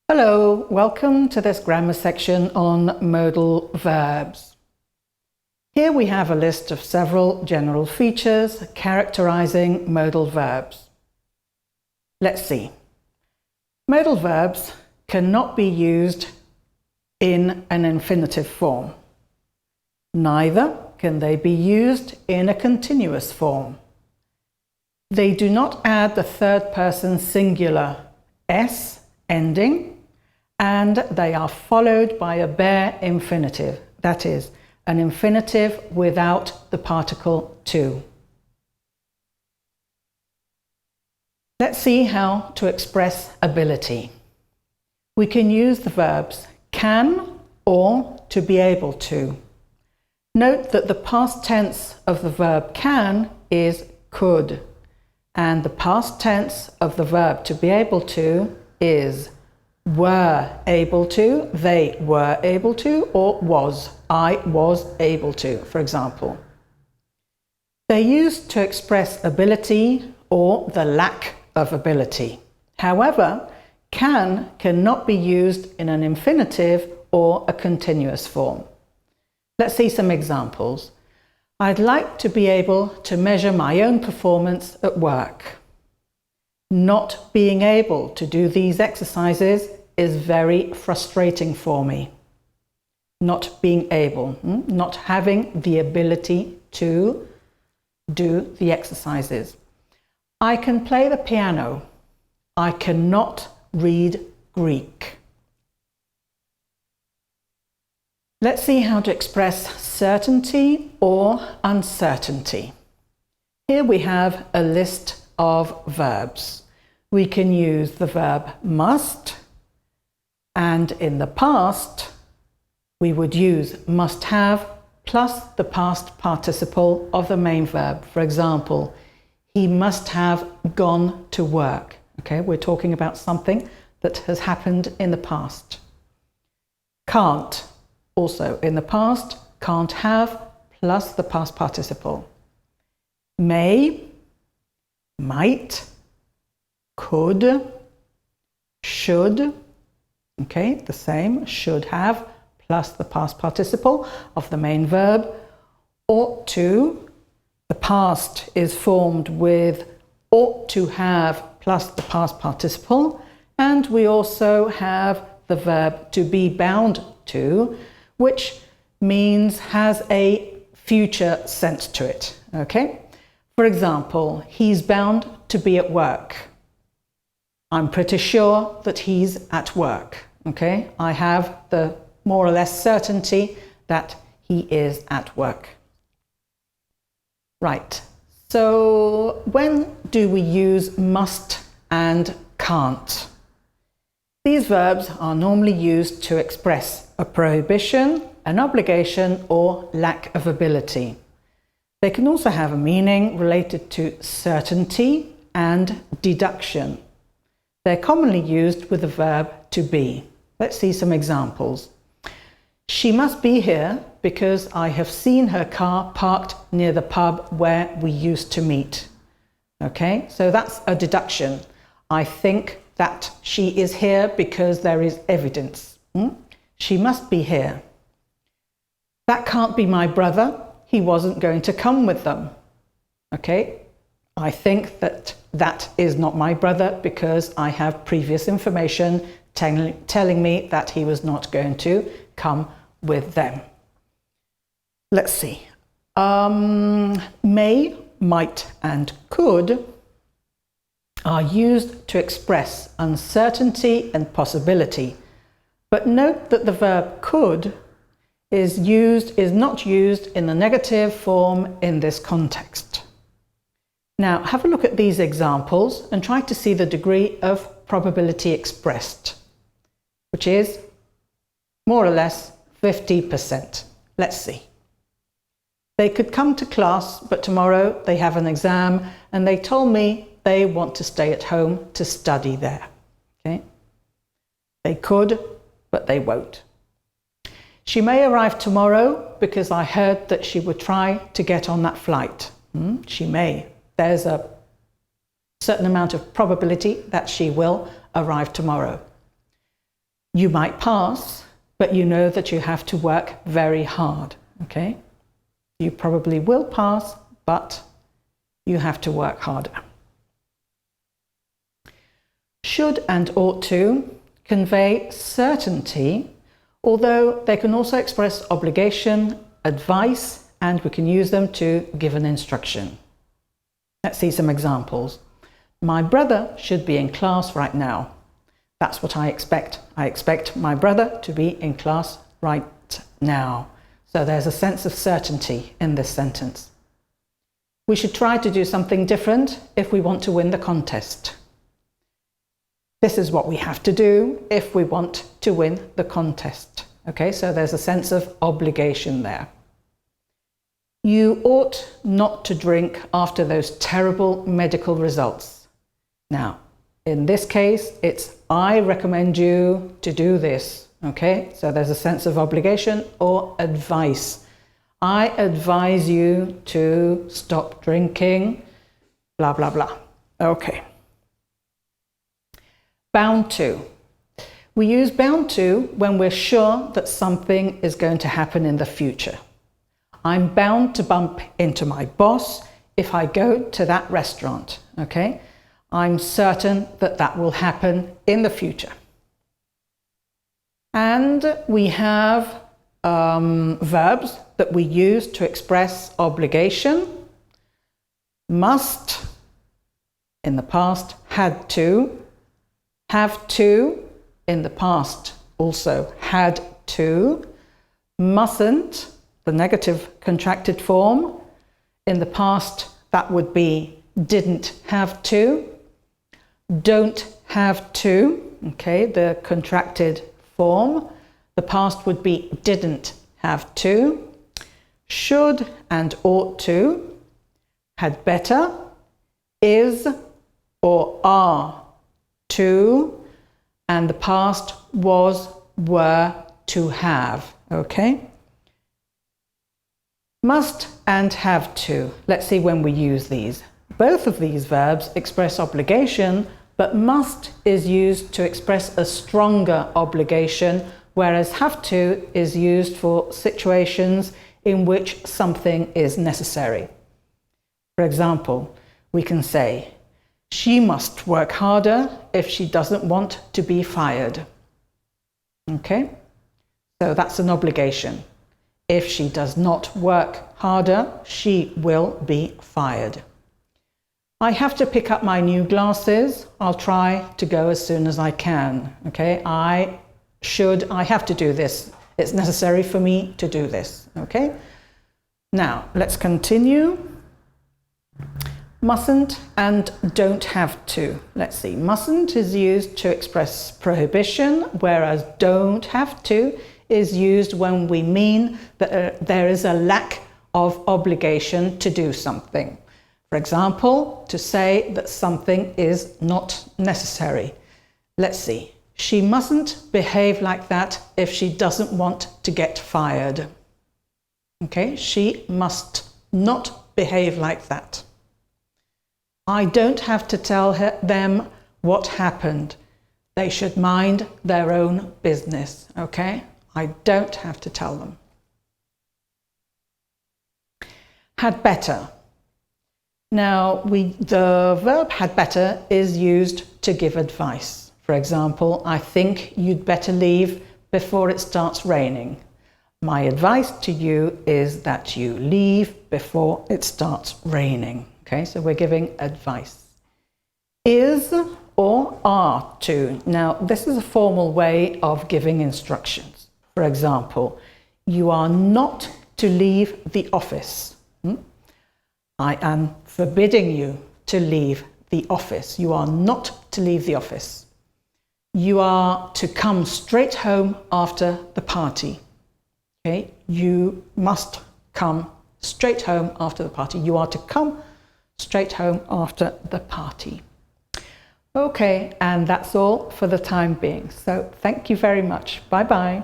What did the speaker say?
Hello, welcome to this grammar section on modal verbs. Here we have a list of several general features characterizing modal verbs. Let's see. Modal verbs cannot be used in an infinitive form. Neither can they be used in a continuous form. They do not add the third person singular s ending, and they are followed by a bare infinitive, that is, an infinitive without the particle to. Let's see how to express ability. We can use the verbs can or to be able to. Note that the past tense of the verb can is could, and the past tense of the verb to be able to is were able to, they were able to, or was, I was able to, for example. They're used to express ability or the lack of ability. However, cannot be used in an infinitive or a continuous form. Let's see some examples. I'd like to be able to measure my own performance at work. Not being able to do these exercises is very frustrating for me. Not being able, not having the ability to do the exercises. I can play the piano. I cannot read Greek. Let's see how to express certainty or uncertainty. Here we have a list of verbs. We can use the verb must, and in the past we would use must have plus the past participle of the main verb. For example, he must have gone to work. Okay, we're talking about something that has happened in the past. Can't, also in the past, can't have plus the past participle. May, might, could, should, okay, the same, should have plus the past participle of the main verb. Ought to, the past is formed with ought to have plus the past participle, and we also have the verb to be bound to, which means has a future sense to it, okay? For example, he's bound to be at work. I'm pretty sure that he's at work, okay? I have the more or less certainty that he is at work. Right, so when do we use must and can't? These verbs are normally used to express a prohibition, an obligation, or lack of ability. They can also have a meaning related to certainty and deduction. They're commonly used with the verb to be. Let's see some examples. She must be here because I have seen her car parked near the pub where we used to meet. Okay, so that's a deduction. I think that she is here because there is evidence. She must be here. That can't be my brother. He wasn't going to come with them. Okay, I think that that is not my brother because I have previous information telling me that he was not going to come with them. Let's see. May, might, and could are used to express uncertainty and possibility. But note that the verb could is not used in the negative form in this context. Now have a look at these examples and try to see the degree of probability expressed, which is more or less 50%. Let's see. They could come to class, but tomorrow they have an exam and they told me they want to stay at home to study there. Okay? They could, but they won't. She may arrive tomorrow because I heard that she would try to get on that flight. She may. There's a certain amount of probability that she will arrive tomorrow. You might pass, but you know that you have to work very hard, okay? You probably will pass, but you have to work harder. Should and ought to convey certainty, although they can also express obligation, advice, and we can use them to give an instruction. Let's see some examples. My brother should be in class right now. That's what I expect. I expect my brother to be in class right now. So there's a sense of certainty in this sentence. We should try to do something different if we want to win the contest. This is what we have to do if we want to win the contest. Okay, so there's a sense of obligation there. You ought not to drink after those terrible medical results. Now, in this case, it's I recommend you to do this. Okay, so there's a sense of obligation or advice. I advise you to stop drinking, blah, blah, blah. Okay. Bound to. We use bound to when we're sure that something is going to happen in the future. I'm bound to bump into my boss if I go to that restaurant, okay? I'm certain that that will happen in the future. And we have verbs that we use to express obligation. Must, in the past, had to. Have to, in the past, also had to. Mustn't, the negative contracted form. In the past, that would be didn't have to. Don't have to, okay, the contracted form. The past would be didn't have to. Should and ought to. Had better. Is or are to. And the past was, were, to have, okay? Must and have to. Let's see when we use these. Both of these verbs express obligation, but must is used to express a stronger obligation, whereas have to is used for situations in which something is necessary. For example, we can say, she must work harder if she doesn't want to be fired. Okay? So that's an obligation. If she does not work harder, she will be fired. I have to pick up my new glasses. I'll try to go as soon as I can. Okay? I have to do this. It's necessary for me to do this. Okay? Now, let's continue. Mustn't and don't have to. Let's see. Mustn't is used to express prohibition, whereas don't have to is used when we mean that there is a lack of obligation to do something. For example, to say that something is not necessary. Let's see. She mustn't behave like that if she doesn't want to get fired. Okay, she must not behave like that. I don't have to tell them what happened. They should mind their own business, okay? I don't have to tell them. Had better. Now, the verb had better is used to give advice. For example, I think you'd better leave before it starts raining. My advice to you is that you leave before it starts raining. Okay, so we're giving advice. Is or are to. Now, this is a formal way of giving instructions. For example, you are not to leave the office. I am forbidding you to leave the office. You are not to leave the office. You are to come straight home after the party. Okay, you must come straight home after the party. You are to come straight home after the party. Okay, and that's all for the time being. So thank you very much. Bye-bye.